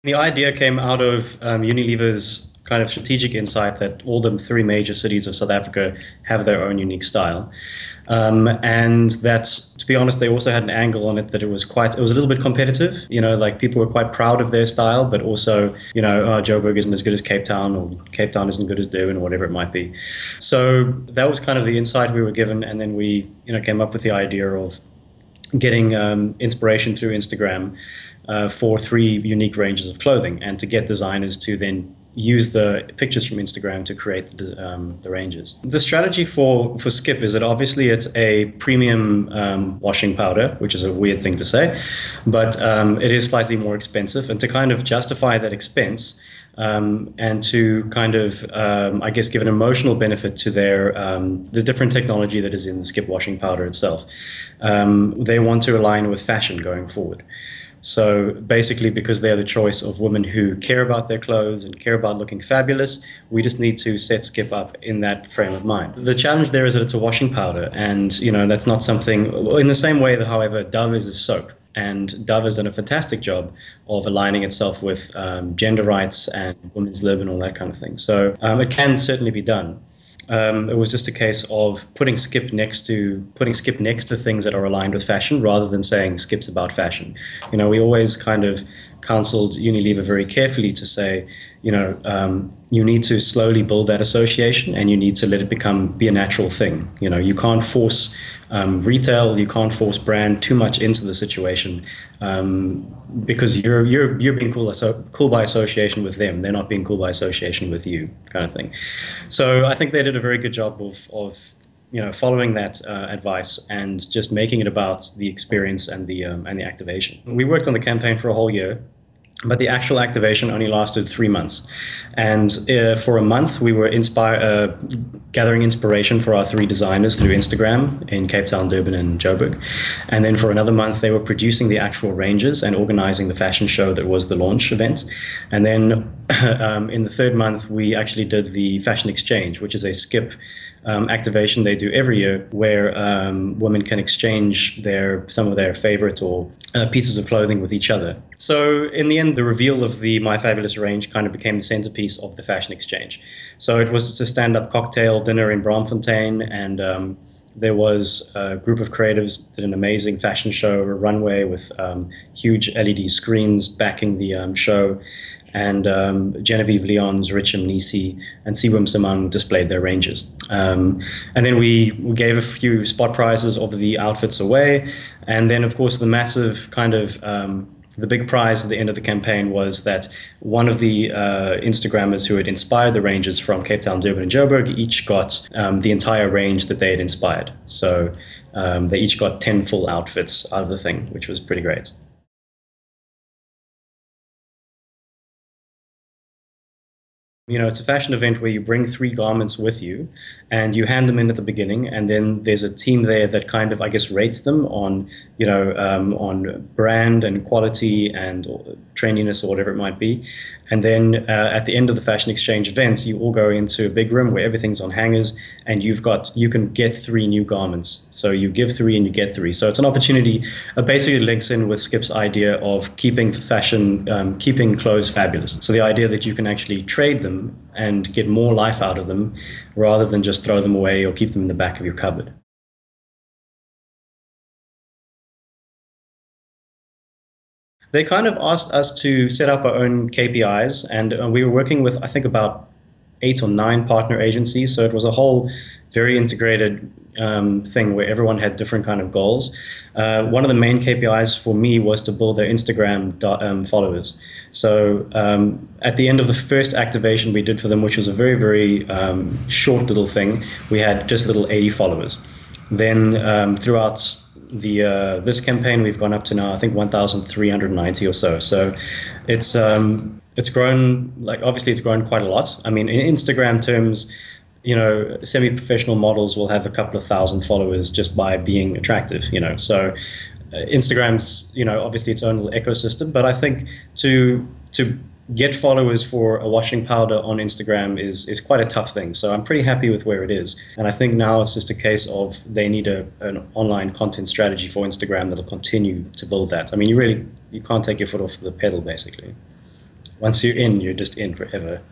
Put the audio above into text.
The idea came out of Unilever's kind of strategic insight that all the three major cities of South Africa have their own unique style. And that, to be honest, they also had an angle on it that it was a little bit competitive. Like people were quite proud of their style, but also, oh, Joburg isn't as good as Cape Town, or Cape Town isn't good as Durban, or whatever it might be. So that was kind of the insight we were given. And then we, came up with the idea of getting inspiration through Instagram for three unique ranges of clothing, and to get designers to then use the pictures from Instagram to create the ranges. The strategy for Skip is that obviously it's a premium washing powder, which is a weird thing to say, but it is slightly more expensive. And to kind of justify that expense, and to kind of, I guess, give an emotional benefit to the different technology that is in the Skip washing powder itself, they want to align with fashion going forward. So basically, because they're the choice of women who care about their clothes and care about looking fabulous, we just need to set Skip up in that frame of mind. The challenge there is that it's a washing powder, and that's not something, in the same way that, however, Dove is a soap. And Dove has done a fantastic job of aligning itself with gender rights and women's lib and all that kind of thing. So it can certainly be done. It was just a case of putting Skip next to things that are aligned with fashion, rather than saying Skip's about fashion. We always kind of counseled Unilever very carefully to say, you need to slowly build that association, and you need to let it be a natural thing. You can't force retail, you can't force brand too much into the situation, because you're being cool by association with them. They're not being cool by association with you, kind of thing. So I think they did a very good job of following that advice and just making it about the experience and the activation. We worked on the campaign for a whole year, but the actual activation only lasted 3 months. And for a month, we were gathering inspiration for our three designers through Instagram in Cape Town, Durban, and Joburg. And then for another month, they were producing the actual ranges and organizing the fashion show that was the launch event. And then in the third month, we actually did the fashion exchange, which is a Skip activation they do every year, where women can exchange some of their favorite or pieces of clothing with each other. So in the end, the reveal of the My Fabulous range kind of became the centerpiece of the fashion exchange. So it was just a stand-up cocktail dinner in Braamfontein, and there was a group of creatives that did an amazing fashion show, a runway with huge LED screens backing the show. And Genevieve Leon's, Richard Mnisi, and Siwam Samang displayed their ranges. And then we gave a few spot prizes of the outfits away. And then, of course, the massive kind of the big prize at the end of the campaign was that one of the Instagrammers who had inspired the ranges from Cape Town, Durban, and Joburg each got the entire range that they had inspired. So they each got 10 full outfits out of the thing, which was pretty great. It's a fashion event where you bring three garments with you and you hand them in at the beginning, and then there's a team there that kind of, I guess, rates them on, on brand and quality and trendiness or whatever it might be. And then at the end of the fashion exchange event, you all go into a big room where everything's on hangers, and you can get three new garments. So you give three and you get three. So it's an opportunity, basically links in with Skip's idea of keeping keeping clothes fabulous. So the idea that you can actually trade them and get more life out of them, rather than just throw them away or keep them in the back of your cupboard. They kind of asked us to set up our own KPIs, and we were working with, I think, about 8 or 9 partner agencies. So it was a whole very integrated thing where everyone had different kind of goals. One of the main KPIs for me was to build their Instagram followers. So at the end of the first activation we did for them, which was a very, very short little thing, we had just little 80 followers. Then throughout this campaign, we've gone up to now, I think, 1,390 or so. So it's grown, obviously it's grown quite a lot. I mean, in Instagram terms, semi-professional models will have a couple of thousand followers just by being attractive, So Instagram's, obviously its own little ecosystem, but I think to get followers for a washing powder on Instagram is quite a tough thing. So I'm pretty happy with where it is. And I think now it's just a case of they need an online content strategy for Instagram that'll continue to build that. I mean, you can't take your foot off the pedal, basically. once you're in, you're just in forever.